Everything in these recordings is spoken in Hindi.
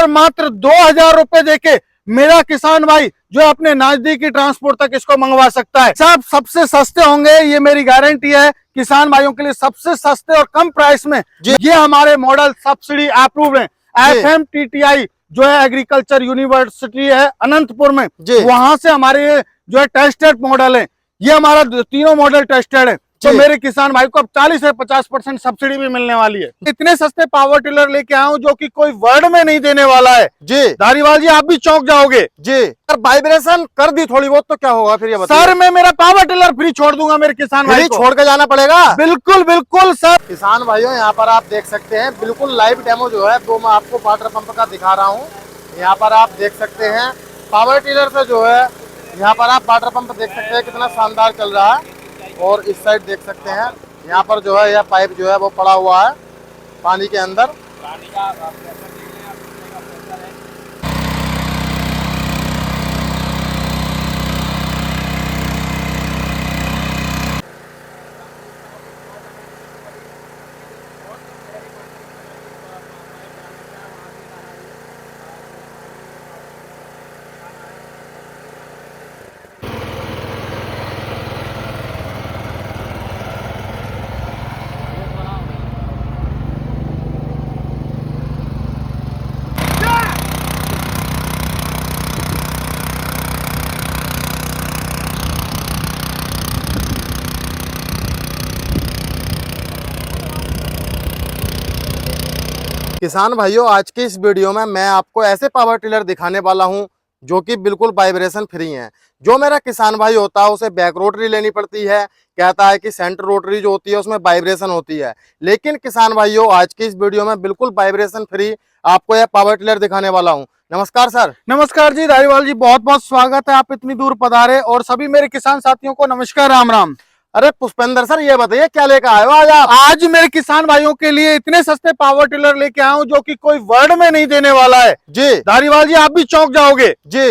और मात्र 2000 रुपए देके मेरा किसान भाई जो अपने नजदीकी ट्रांसपोर्ट तक इसको मंगवा सकता है। सब सबसे सस्ते होंगे, ये मेरी गारंटी है। किसान भाइयों के लिए सबसे सस्ते और कम प्राइस में ये हमारे मॉडल सब्सिडी अप्रूव्ड है। FMTTI जो है एग्रीकल्चर यूनिवर्सिटी है अनंतपुर में, वहां से हमारे जो है टेस्टेड मॉडल है। ये हमारा तीनों मॉडल टेस्टेड है, तो मेरे किसान भाई को अब 40 से 50% सब्सिडी भी मिलने वाली है। इतने सस्ते पावर टिलर लेके आया हूं जो कि कोई वर्ड में नहीं देने वाला है जी। धारीवाल जी आप भी चौंक जाओगे जी। अगर वाइब्रेशन कर दी थोड़ी बहुत तो क्या होगा फिर? ये बताइए सर, मैं मेरा पावर टिलर फ्री छोड़ दूंगा मेरे किसान भाई को। छोड़ के जाना पड़ेगा? बिल्कुल बिल्कुल सर। किसान भाइयों यहाँ पर आप देख सकते हैं बिल्कुल लाइव डेमो जो है वो मैं आपको वाटर पंप का दिखा रहा हूँ। यहाँ पर आप देख सकते हैं पावर टिलर से जो है यहाँ पर आप वाटर पंप देख सकते हैं कितना शानदार चल रहा है। और इस साइड देख सकते हैं यहाँ पर जो है यह पाइप जो है वो पड़ा हुआ है पानी के अंदर। पानी का किसान भाइयों आज की इस वीडियो में मैं आपको ऐसे पावर टिलर दिखाने वाला हूं जो कि बिल्कुल वाइब्रेशन फ्री हैं। जो मेरा किसान भाई होता है उसे बैक रोटरी लेनी पड़ती है, कहता है कि सेंटर रोटरी जो होती है उसमें वाइब्रेशन होती है। लेकिन किसान भाइयों आज की इस वीडियो में बिल्कुल वाइब्रेशन फ्री आपको यह पावर टिलर दिखाने वाला हूं। नमस्कार सर। नमस्कार जी धारीवाल जी, बहुत बहुत स्वागत है, आप इतनी दूर पधारे। और सभी मेरे किसान साथियों को नमस्कार, राम राम। अरे पुष्पेंद्र सर ये बताइए क्या लेकर आए हो आज आप? आज मेरे किसान भाइयों के लिए इतने सस्ते पावर टिलर लेके आया हूं जो कि कोई वर्ड में नहीं देने वाला है जी। धारीवाल जी आप भी चौंक जाओगे जी।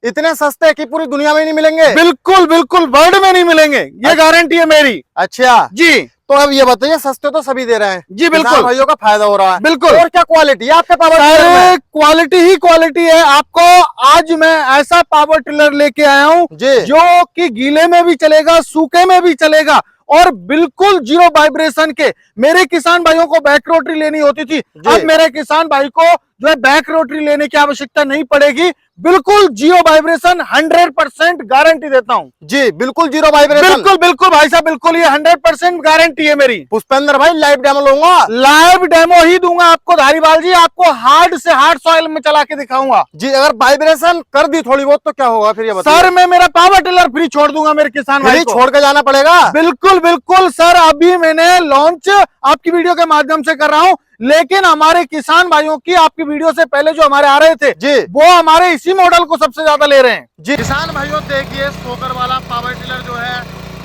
इतने सस्ते कि पूरी दुनिया में नहीं मिलेंगे? बिल्कुल बिल्कुल वर्ड में नहीं मिलेंगे, ये गारंटी है मेरी। अच्छा जी, तो अब ये बताइए सस्ते तो सभी दे रहे हैं जी। बिल्कुल भाइयों का फायदा हो रहा है। बिल्कुल। और क्या क्वालिटी है आपके पावर टिलर में? क्वालिटी ही क्वालिटी है। आपको आज मैं ऐसा पावर टिलर लेके आया हूँ जो कि गीले में भी चलेगा, सूखे में भी चलेगा और बिल्कुल जीरो वाइब्रेशन के। मेरे किसान भाइयों को बैक रोटरी लेनी होती थी, अब मेरे किसान भाई को जो है बैक रोटरी लेने की आवश्यकता नहीं पड़ेगी। बिल्कुल जीरो वाइब्रेशन 100% गारंटी देता हूँ जी। बिल्कुल जीरो वाइब्रेशन? बिल्कुल बिल्कुल भाई साहब, बिल्कुल ये 100% गारंटी है मेरी। पुष्पेंद्र भाई लाइव डेमो लूंगा? लाइव डेमो ही दूंगा आपको धारीवाल जी, आपको हार्ड से हार्ड सॉइल में चला के दिखाऊंगा जी। अगर वाइब्रेशन कर दी थोड़ी बहुत तो क्या होगा फिर? ये बताइए सर, मैं मेरा पावर टिलर फ्री छोड़ दूंगा मेरे किसान भाई को। छोड़ के जाना पड़ेगा? बिल्कुल बिल्कुल सर, अभी मैंने लॉन्च आपकी वीडियो के माध्यम से कर रहा हूँ, लेकिन हमारे किसान भाइयों की आपकी वीडियो से पहले जो हमारे आ रहे थे जी वो हमारे इसी मॉडल को सबसे ज्यादा ले रहे हैं जी। किसान भाइयों देखिए स्पोकर वाला पावर टिलर जो है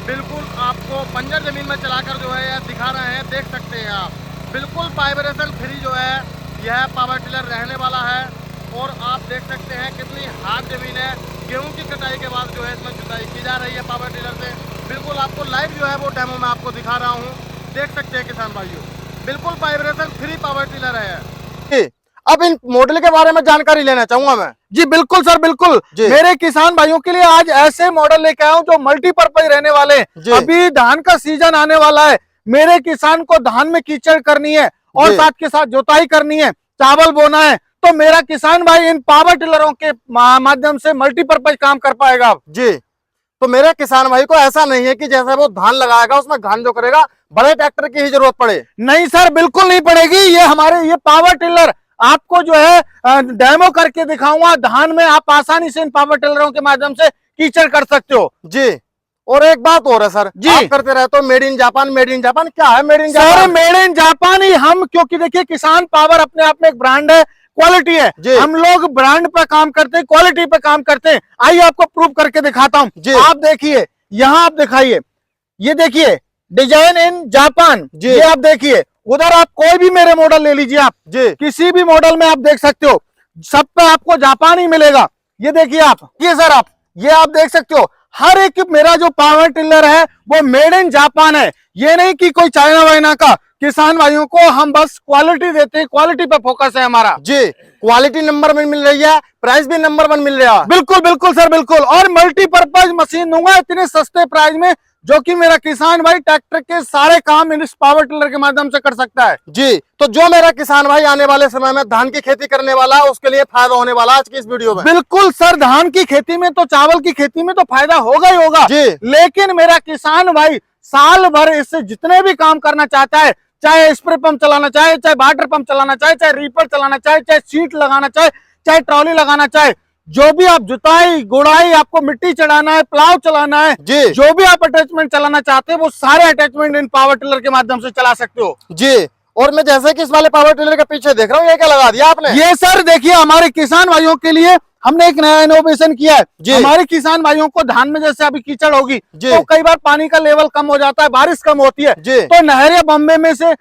बिल्कुल आपको बंजर जमीन में चलाकर जो है यह दिखा रहे हैं, देख सकते हैं आप। बिल्कुल वाइब्रेशन फ्री जो है यह पावर टिलर रहने वाला है। और आप देख सकते हैं कितनी हार्ड जमीन है। गेहूं की कटाई के बाद जो है इसमें जुताई की जा रही है पावर टिलर से। बिल्कुल आपको लाइव जो है वो डेमो में आपको दिखा रहा हूँ, देख सकते हैं किसान भाइयों। बिल्कुल वाइब्रेशन फ्री पावर टिलर है। अब इन मॉडल के बारे में जानकारी लेना चाहूंगा मैं जी। बिल्कुल सर बिल्कुल, मेरे किसान भाइयों के लिए आज ऐसे मॉडल लेके आया हूं जो मल्टीपर्पज रहने वाले हैं। अभी धान का सीजन आने वाला है, मेरे किसान को धान में कीचड़ करनी है और साथ के साथ जुताई करनी है, चावल बोना है, तो मेरा किसान भाई इन पावर टिलरों के माध्यम से मल्टीपर्पज काम कर पाएगा जी। तो मेरे किसान भाई को ऐसा नहीं है कि जैसे वो धान लगाएगा उसमें धान जो करेगा बड़े ट्रैक्टर की ही जरूरत पड़े। नहीं सर बिल्कुल नहीं पड़ेगी। ये हमारे ये पावर टिलर आपको जो है डेमो करके दिखाऊंगा। धान में आप आसानी से इन पावर टिलरों के माध्यम से कीचड़ कर सकते हो जी। और एक बात और है सर जी, आप करते रहे तो made in Japan. Made in Japan क्या है? Made in Japan made in Japan ही हम, क्योंकि देखिए किसान पावर अपने आप में एक ब्रांड है, क्वालिटी है। हम लोग ब्रांड पे काम करते हैं, क्वालिटी पे काम करते हैं। आइए आपको प्रूव करके दिखाता हूँ। आप देखिए यहाँ, आप दिखाइए, ये देखिए डिजाइन इन जापान, ये आप देखिए। उधर आप कोई भी मेरे मॉडल ले लीजिए, आप किसी भी मॉडल में आप देख सकते हो, सब पे आपको जापान ही मिलेगा। ये देखिए आप, ये सर आप ये आप देख सकते हो, हर एक मेरा जो पावर टिलर है वो मेड इन जापान है। ये नहीं कि कोई चाइना वाइना का, किसान भाइयों को हम बस क्वालिटी देते हैं, क्वालिटी पे फोकस है हमारा जी। क्वालिटी नंबर 1 मिल रही है, प्राइस भी नंबर 1 मिल रहा है। बिल्कुल बिल्कुल सर, बिल्कुल। और मल्टीपर्पज मशीन दूंगा इतने सस्ते प्राइस में, जो कि मेरा किसान भाई ट्रैक्टर के सारे काम इस पावर टिलर के माध्यम से कर सकता है। जी, तो जो मेरा किसान भाई आने वाले समय में धान की खेती करने वाला है, उसके लिए फायदा होने वाला आज की इस वीडियो में। बिल्कुल सर, धान की खेती में तो, चावल की खेती में तो फायदा होगा ही होगा जी। लेकिन मेरा किसान भाई साल भर इससे जितने भी काम करना चाहता है, चाहे स्प्रे पंप चलाना चाहे, चाहे वाटर पंप चलाना चाहे, चाहे रीपर चलाना चाहे, चाहे सीट लगाना चाहे, चाहे ट्रॉली लगाना चाहे, जो भी आप जुताई गुड़ाई, आपको मिट्टी चढ़ाना है, प्लाव चलाना है, जो भी आप अटैचमेंट चलाना चाहते हैं, वो सारे अटैचमेंट इन पावर टिलर के माध्यम से चला सकते हो। जी। और मैं जैसे कि इस वाले पावर टिलर के पीछे देख रहा हूँ, ये क्या लगा दिया आपने? ये सर देखिए, हमारे किसान भाइयों के लिए हमने एक नया इनोवेशन किया है। हमारे किसान भाइयों को धान में जैसे अभी कीचड़ होगी तो कई बार पानी का लेवल कम हो जाता है, बारिश कम होती है, तो नहर या बम्बे में से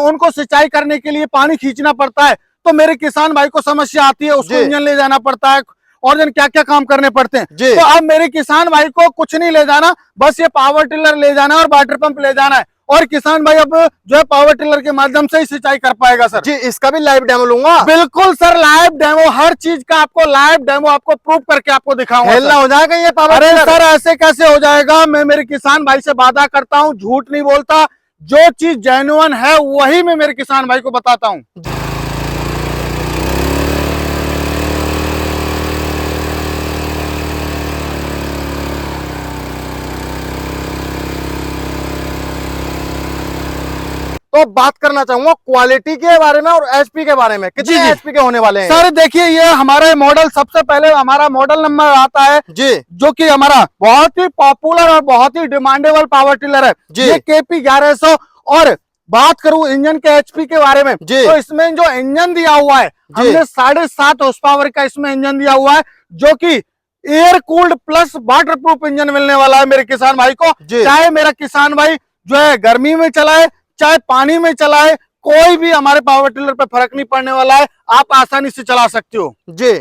उनको सिंचाई करने के लिए पानी खींचना पड़ता है, तो मेरे किसान भाई को समस्या आती है, उसको इंजन ले जाना पड़ता है और दिन क्या क्या काम करने पड़ते हैं। तो अब मेरे किसान भाई को कुछ नहीं ले जाना, बस ये पावर टिलर ले जाना और वाटर पंप ले जाना है, और किसान भाई अब जो है पावर टिलर के माध्यम से ही सिंचाई कर पाएगा सर। जी, इसका भी लाइव डेमो लूंगा। बिल्कुल सर, लाइव डेमो, हर चीज का आपको लाइव डेमो आपको प्रूव करके आपको दिखाऊंगा। हो जाएगा ये पावर अरे टिलर? सर ऐसे कैसे हो जाएगा, मैं मेरे किसान भाई से वादा करता हूँ, झूठ नहीं बोलता, जो चीज जेन्युइन है वही मैं मेरे किसान भाई को बताता हूँ। तो बात करना चाहूंगा क्वालिटी के बारे में और एचपी के बारे में, कितने एचपी के होने वाले हैं? सर देखिए, ये हमारे मॉडल, सबसे पहले हमारा मॉडल नंबर आता है जी, जो कि हमारा बहुत ही पॉपुलर और बहुत ही डिमांडेबल पावर टिलर है जी, ये KP 1100। और बात करूं इंजन के एचपी के बारे में, तो इसमें जो इंजन दिया हुआ है, हमने 7.5 हॉर्स पावर का इसमें इंजन दिया हुआ है, जो कि air cooled plus water proof engine मिलने वाला है मेरे किसान भाई को। चाहे मेरा किसान भाई जो है गर्मी में चलाए, चाहे पानी में चलाए, कोई भी हमारे पावर टिलर पे फर्क नहीं पड़ने वाला है, आप आसानी से चला सकते हो जी।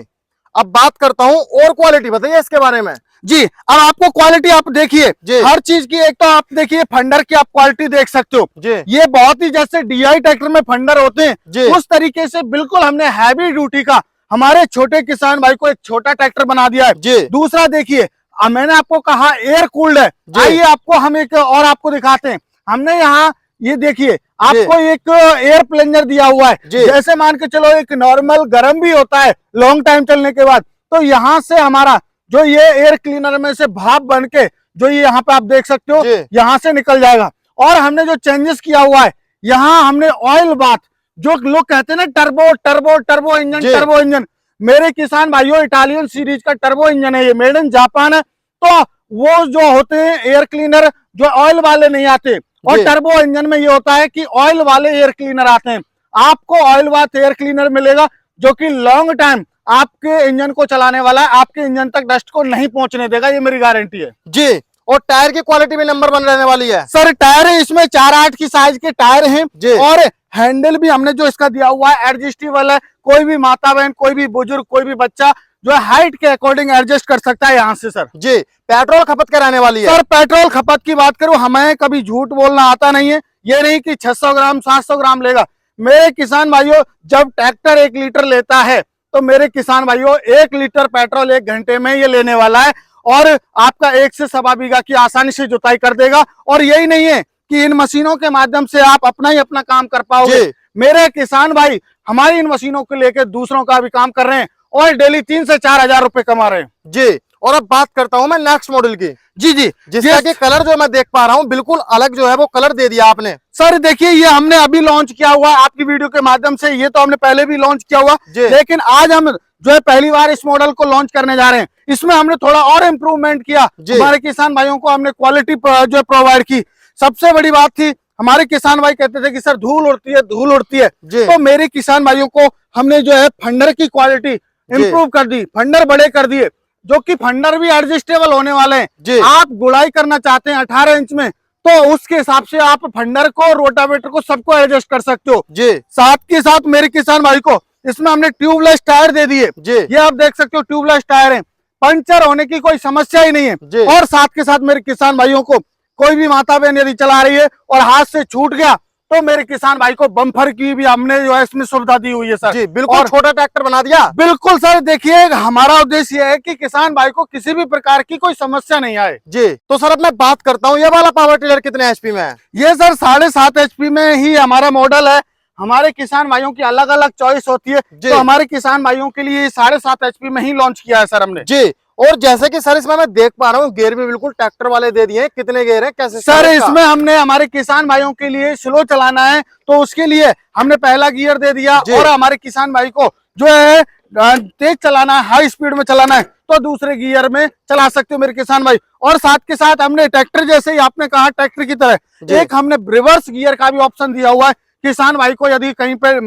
अब बात करता हूं और क्वालिटी बताइए इसके बारे में। जी, अब आपको क्वालिटी आप देखिए हर चीज की, एक तो आप देखिए फंडर की आप क्वालिटी देख सकते हो जी, ये बहुत ही जैसे DI ट्रैक्टर में फंडर होते हैं उस तरीके से बिल्कुल हमने हैवी ड्यूटी का हमारे छोटे किसान भाई को एक छोटा ट्रैक्टर बना दिया है जी। दूसरा देखिए, मैंने आपको कहा एयर कूल्ड है, आइए आपको हम एक और आपको दिखाते हैं। हमने यहाँ ये देखिए आपको एक एयर प्लंजर दिया हुआ है, जैसे मान के चलो एक नॉर्मल गर्म भी होता है लॉन्ग टाइम चलने के बाद, तो यहाँ से हमारा जो ये एयर क्लीनर में से भाप बन के जो ये यहाँ पे आप देख सकते हो यहाँ से निकल जाएगा। और हमने जो चेंजेस किया हुआ है, यहाँ हमने ऑयल बाथ, जो लोग कहते हैं ना turbo turbo turbo engine, turbo engine, मेरे किसान भाइयों इटालियन सीरीज का टर्बो इंजन है, ये मेड इन जापान है। तो वो जो होते हैं एयर क्लीनर जो ऑयल वाले नहीं आते, और टर्बो इंजन में ये होता है कि ऑयल वाले एयर क्लीनर आते हैं। आपको ऑयल बाथ एयर क्लीनर मिलेगा जो कि लॉन्ग टाइम आपके इंजन को चलाने वाला है, आपके इंजन तक डस्ट को नहीं पहुंचने देगा, ये मेरी गारंटी है जी। और टायर की क्वालिटी भी नंबर 1 रहने वाली है सर। टायर है इसमें 4/8 की साइज के टायर हैं, और हैंडल भी हमने जो इसका दिया हुआ है एडजस्टेबल है, कोई भी माता बहन, कोई भी बुजुर्ग, कोई भी बच्चा जो है हाइट के अकॉर्डिंग एडजस्ट कर सकता है यहाँ से सर जी। पेट्रोल खपत क्या रहने वाली है सर? पेट्रोल खपत की बात करूं, हमें कभी झूठ बोलना आता नहीं है, ये नहीं कि 600 ग्राम 700 ग्राम लेगा। मेरे किसान भाइयों, जब ट्रैक्टर 1 लीटर लेता है तो मेरे किसान भाइयों 1 लीटर पेट्रोल 1 घंटे में ये लेने वाला है, और आपका 1 से 1.25 बीघा की आसानी से जुताई कर देगा। और यही नहीं है कि इन मशीनों के माध्यम से आप अपना ही अपना काम कर पाओगे, मेरे किसान भाई हमारी इन मशीनों को लेकर दूसरों का भी काम कर रहे हैं और डेली 3 से 4 हजार रुपए कमा रहे हैं जी। और अब बात करता हूं मैं नेक्स्ट मॉडल की जी जी, जिसका कि कलर जो मैं देख पा रहा हूं बिल्कुल अलग जो है वो कलर दे दिया आपने सर। देखिए ये हमने अभी लॉन्च किया हुआ आपकी वीडियो के माध्यम से, ये तो हमने पहले भी लॉन्च किया हुआ, लेकिन आज हम जो है पहली बार इस मॉडल को लॉन्च करने जा रहे हैं। इसमें हमने थोड़ा और इम्प्रूवमेंट किया, हमारे किसान भाइयों को हमने क्वालिटी जो है प्रोवाइड की। सबसे बड़ी बात थी, हमारे किसान भाई कहते थे कि सर धूल उड़ती है, धूल उड़ती है, तो मेरे किसान भाइयों को हमने जो है फंडर की क्वालिटी इंप्रूव कर दी, फंडर बड़े कर दिए, जो कि फंडर भी एडजस्टेबल होने वाले हैं। आप गुड़ाई करना चाहते हैं 18 इंच में, तो उसके हिसाब से आप फंडर को, रोटावेटर को, सबको एडजस्ट कर सकते हो साथ के साथ मेरे किसान भाई को इसमें हमने ट्यूबलेस टायर दे दिए, ये आप देख सकते हो ट्यूबलेस टायर है, पंचर होने की कोई समस्या ही नहीं है। और साथ के साथ मेरे किसान भाइयों को कोई भी माता बहन यदि चला रही है और हाथ से छूट गया तो मेरे किसान भाई को बम्पर की भी हमने जो है इसमें सुविधा दी हुई है सर जी, बिल्कुल छोटा ट्रैक्टर बना दिया। बिल्कुल सर, देखिए हमारा उद्देश्य ये है कि किसान भाई को किसी भी प्रकार की कोई समस्या नहीं आए। जी, तो सर अब मैं बात करता हूँ, ये वाला पावर टिलर कितने एचपी में है? ये सर 7.5 HP में ही हमारा मॉडल है। हमारे किसान भाइयों की अलग अलग चॉइस होती है, तो हमारे किसान भाइयों के लिए 7.5 HP में ही लॉन्च किया है सर हमने। जी, और जैसे कि सर इसमें मैं देख पा रहा हूँ गियर भी बिल्कुल ट्रैक्टर वाले दे दिए हैं। कितने गियर हैं, कैसे सर? इसमें हमने हमारे किसान भाइयों के लिए स्लो चलाना है तो उसके लिए हमने पहला गियर दे दिया, और हमारे किसान भाई को जो है तेज चलाना है, हाई स्पीड में चलाना है तो दूसरे गियर में चला सकते हो मेरे किसान भाई। और साथ के साथ हमने ट्रैक्टर, जैसे ही आपने कहा ट्रैक्टर की तरह, एक हमने रिवर्स गियर का भी ऑप्शन दिया हुआ है। किसान भाई को यदि कहीं पे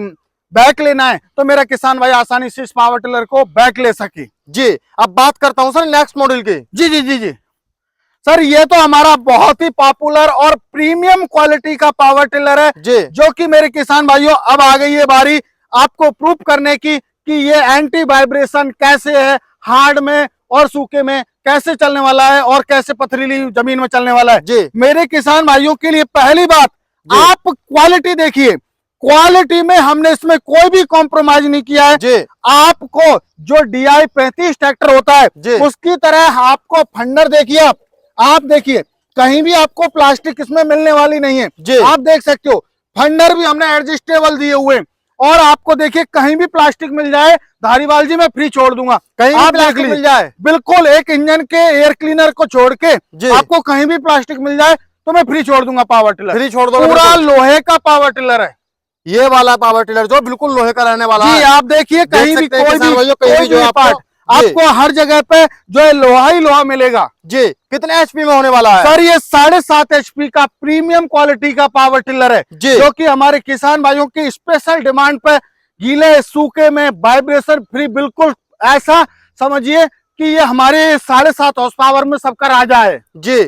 बैक लेना है तो मेरा किसान भाई आसानी से इस पावर टिलर को बैक ले सके। जी, अब बात करता हूं सर नेक्स्ट मॉडल की। जी जी जी जी सर, ये तो हमारा बहुत ही पॉपुलर और प्रीमियम क्वालिटी का पावर टिलर है जी, जो कि मेरे किसान भाइयों अब आ गई है बारी आपको प्रूफ करने की कि ये एंटी वाइब्रेशन कैसे है, हार्ड में और सूखे में कैसे चलने वाला है और कैसे पथरीली जमीन में चलने वाला है। जी, मेरे किसान भाइयों के लिए पहली बात, आप क्वालिटी देखिए, क्वालिटी में हमने इसमें कोई भी कॉम्प्रोमाइज नहीं किया है। जी, आपको जो DI 35 ट्रैक्टर होता है उसकी तरह आपको फंडर देखिए, आप देखिए कहीं भी आपको प्लास्टिक इसमें मिलने वाली नहीं है। आप देख सकते हो फंडर भी हमने एडजस्टेबल दिए हुए, और आपको देखिए कहीं भी प्लास्टिक मिल जाए धारीवाल जी मैं फ्री छोड़ दूंगा, कहीं भी प्लास्टिक मिल जाए। बिल्कुल, एक इंजन के एयर क्लीनर को छोड़ के आपको कहीं भी प्लास्टिक मिल जाए तो मैं फ्री छोड़ दूंगा पावर टिलर। फ्री छोड़ दो, पूरा लोहे का पावर टिलर है ये वाला पावर टिलर जो बिल्कुल लोहे का रहने वाला है। आप देखिए कहीं भी कोई भी पार्ट आपको हर जगह पे जो है लोहा ही लोहा मिलेगा। जी, कितने एचपी में होने वाला है? सर ये 7.5 HP का प्रीमियम क्वालिटी का पावर टिलर है जो कि हमारे किसान भाइयों की स्पेशल डिमांड पे गीले सूखे में वाइब्रेशन फ्री, बिल्कुल ऐसा समझिए कि ये हमारे 7.5 हॉर्स पावर में सबका राजा है। जी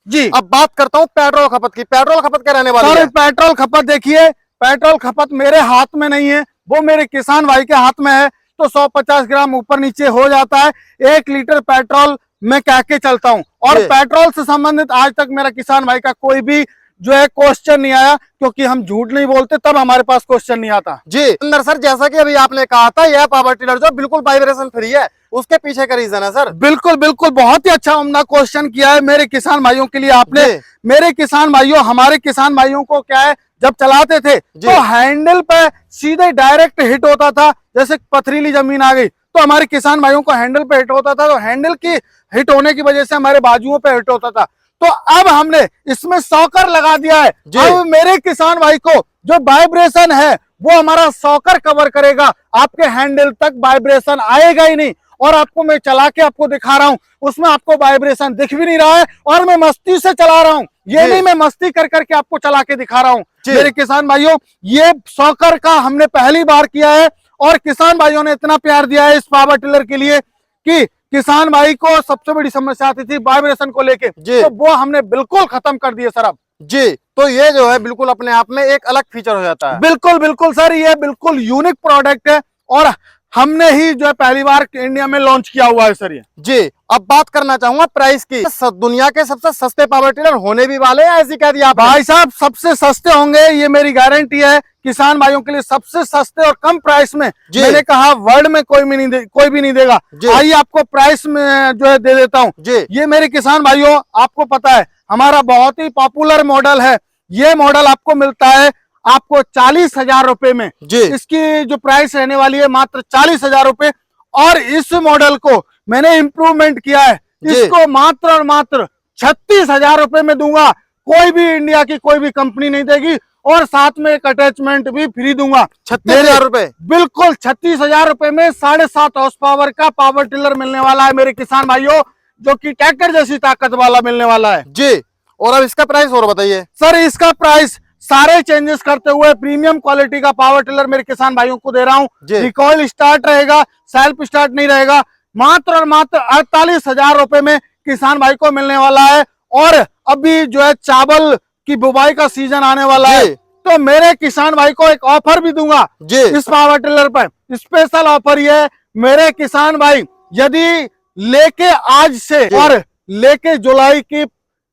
जी, अब बात करता हूँ पेट्रोल खपत की। पेट्रोल खपत क्या रहने वाली है? पेट्रोल खपत देखिए, पेट्रोल खपत मेरे हाथ में नहीं है, वो मेरे किसान भाई के हाथ में है, तो 150 ग्राम ऊपर नीचे हो जाता है। 1 लीटर पेट्रोल मैं कह के चलता हूँ, और पेट्रोल से संबंधित आज तक मेरा किसान भाई का कोई भी जो है क्वेश्चन नहीं आया, क्योंकि हम झूठ नहीं बोलते तब हमारे पास क्वेश्चन नहीं आता। जी अंदर सर, जैसा कि अभी आपने कहा था यह पावर टिलर जो बिल्कुल वाइब्रेशन फ्री है, उसके पीछे का रीजन है सर? बिल्कुल बिल्कुल, बहुत ही अच्छा हमने क्वेश्चन किया है मेरे किसान भाइयों के लिए आपने। मेरे किसान भाइयों, हमारे किसान भाइयों को क्या है, जब चलाते थे तो हैंडल पे सीधे डायरेक्ट हिट होता था, जैसे पथरीली जमीन आ गई तो हमारे किसान भाइयों को हैंडल पे हिट होता था, तो हैंडल की हिट होने की वजह से हमारे बाजुओं पे हिट होता था। तो अब हमने इसमें सॉकर लगा दिया है। अब मेरे किसान भाई को जो वाइब्रेशन है वो हमारा सॉकर कवर करेगा, आपके हैंडल तक वाइब्रेशन आएगा ही नहीं। और आपको मैं चला के आपको दिखा रहा हूं, उसमें आपको वाइब्रेशन दिख भी नहीं रहा है, और मैं मस्ती से चला रहा हूं, ये नहीं मैं मस्ती कर करके आपको चला के दिखा रहा हूं। मेरे किसान भाइयों, ये सॉकर का हमने पहली बार किया है, और किसान भाइयों ने इतना प्यार दिया है इस पावर टिलर के लिए कि किसान भाई को सबसे बड़ी समस्या आती थी वाइब्रेशन को लेके, तो वो हमने बिल्कुल खत्म कर दिए सर अब। जी, तो ये जो है बिल्कुल अपने आप में एक अलग फीचर हो जाता है। बिल्कुल बिल्कुल सर, ये बिल्कुल यूनिक प्रोडक्ट है, और हमने ही जो है पहली बार इंडिया में लॉन्च किया हुआ है सर ये। जी, अब बात करना चाहूंगा प्राइस की। दुनिया के सबसे सस्ते पावर टिलर होने भी वाले हैं, ऐसी कह दिया भाई साहब, सबसे सस्ते होंगे, ये मेरी गारंटी है। किसान भाइयों के लिए सबसे सस्ते और कम प्राइस में, मैंने कहा वर्ल्ड में कोई भी नहीं देगा। आइए आपको प्राइस में जो है दे देता हूँ। ये मेरे किसान भाइयों, आपको पता है हमारा बहुत ही पॉपुलर मॉडल है, ये मॉडल आपको मिलता है आपको 40,000 रुपए में। इसकी जो प्राइस रहने वाली है मात्र 40,000 रुपए, और इस मॉडल को मैंने इंप्रूवमेंट किया है, इसको मात्र और मात्र 36,000 रुपए में दूंगा। कोई भी इंडिया की कोई भी कंपनी नहीं देगी, और साथ में एक अटैचमेंट भी फ्री दूंगा। 36,000 रुपए? बिल्कुल 36,000 रुपए में 7.5 हॉर्स पावर का पावर टिलर मिलने वाला है मेरे किसान भाइयों, जो कि ट्रैक्टर जैसी ताकत वाला मिलने वाला है। जी, और अब इसका प्राइस और बताइए सर। इसका प्राइस सारे चेंजेस करते हुए प्रीमियम क्वालिटी का पावर टिलर मेरे किसान भाइयों को दे रहा हूँ। रिकॉइल स्टार्ट रहेगा, सेल्फ स्टार्ट नहीं रहेगा, मात्र और मात्र 48,000 रुपए में किसान भाई को मिलने वाला है। और अभी जो है चावल की बुवाई का सीजन आने वाला है, तो मेरे किसान भाई को एक ऑफर भी दूंगा इस पावर टिलर पर। स्पेशल ऑफर ये है, मेरे किसान भाई यदि लेके आज से और लेके जुलाई की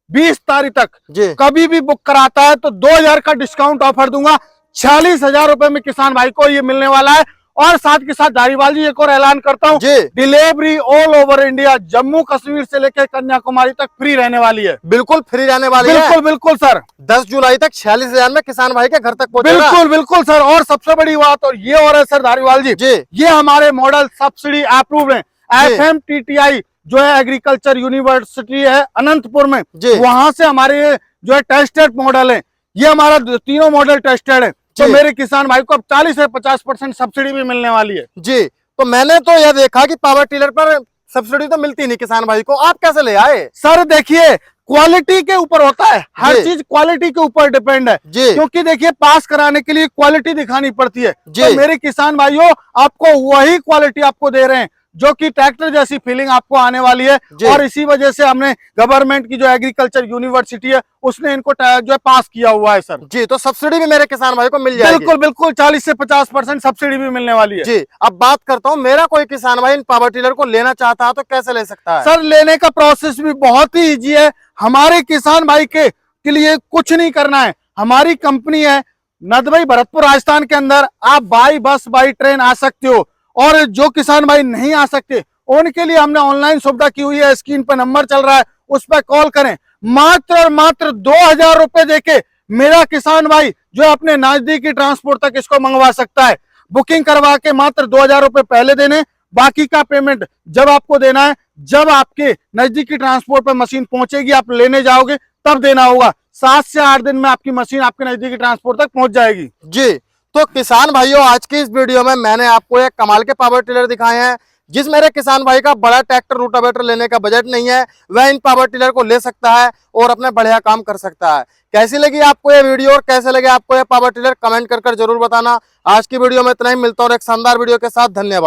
20 तारीख तक जी कभी भी बुक कराता है तो 2000 का डिस्काउंट ऑफर दूंगा। 46,000 रुपए में किसान भाई को ये मिलने वाला है। और साथ के साथ धारीवाल जी एक और ऐलान करता हूँ, delivery all over India, Jammu Kashmir से लेकर कन्याकुमारी तक फ्री रहने वाली है। बिल्कुल फ्री रहने वाली है। बिल्कुल बिल्कुल सर, 10 जुलाई तक 46,000 में किसान भाई के घर तक पहुंचेगा। बिल्कुल बिल्कुल सर। और सबसे बड़ी बात और ये और है सर धारीवाल जी, ये हमारे मॉडल सब्सिडी अप्रूव्ड है। FMTTI जो है एग्रीकल्चर यूनिवर्सिटी है अनंतपुर में, वहां से हमारे जो है टेस्टेड मॉडल है। ये हमारा तीनों मॉडल टेस्टेड है। तो मेरे किसान भाई को अब 40 से 50% सब्सिडी भी मिलने वाली है। जी, तो मैंने तो यह देखा कि पावर टिलर पर सब्सिडी तो मिलती नहीं किसान भाई को, आप कैसे ले आए? सर देखिए, क्वालिटी के ऊपर होता है, हर चीज क्वालिटी के ऊपर डिपेंड है। क्योंकि देखिए पास कराने के लिए क्वालिटी दिखानी पड़ती है। तो मेरे किसान भाइयों आपको वही क्वालिटी आपको दे रहे हैं जो कि ट्रैक्टर जैसी फीलिंग आपको आने वाली है। और इसी वजह से हमने गवर्नमेंट की जो एग्रीकल्चर यूनिवर्सिटी है उसने इनको जो है पास किया हुआ है सर। जी, तो सब्सिडी भी मेरे किसान भाई को मिल जाएगी। बिल्कुल बिल्कुल 40 से 50% सब्सिडी भी मिलने वाली है। जी, अब बात करता हूँ, मेरा कोई किसान भाई इन पावर टिलर को लेना चाहता है तो कैसे ले सकता है? सर लेने का प्रोसेस भी बहुत ही ईजी है। हमारे किसान भाई के लिए कुछ नहीं करना है। हमारी कंपनी है नदबई भरतपुर राजस्थान के अंदर, आप बाई बस बाई ट्रेन आ सकते हो। और जो किसान भाई नहीं आ सकते उनके लिए हमने ऑनलाइन सुविधा की हुई है। स्क्रीन पर नंबर चल रहा है, उस पर कॉल करें। मात्र और मात्र 2000 रुपए देके मेरा किसान भाई जो अपने नजदीकी ट्रांसपोर्ट तक इसको मंगवा सकता है। बुकिंग करवा के मात्र 2000 रुपए पहले देने, बाकी का पेमेंट जब आपको देना है जब आपके नजदीकी ट्रांसपोर्ट पर मशीन पहुंचेगी, आप लेने जाओगे तब देना होगा। 7 से 8 दिन में आपकी मशीन आपके नजदीकी ट्रांसपोर्ट तक पहुंच जाएगी। जी, तो किसान भाइयों आज की इस वीडियो में मैंने आपको एक कमाल के पावर टिलर दिखाए हैं। जिस मेरे किसान भाई का बड़ा ट्रैक्टर रोटावेटर लेने का बजट नहीं है, वह इन पावर टिलर को ले सकता है और अपने बढ़िया काम कर सकता है। कैसी लगी आपको ये वीडियो और कैसे लगे आपको ये पावर टिलर, कमेंट कर जरूर बताना। आज की वीडियो में इतना ही, मिलता हूं एक शानदार वीडियो के साथ। धन्यवाद।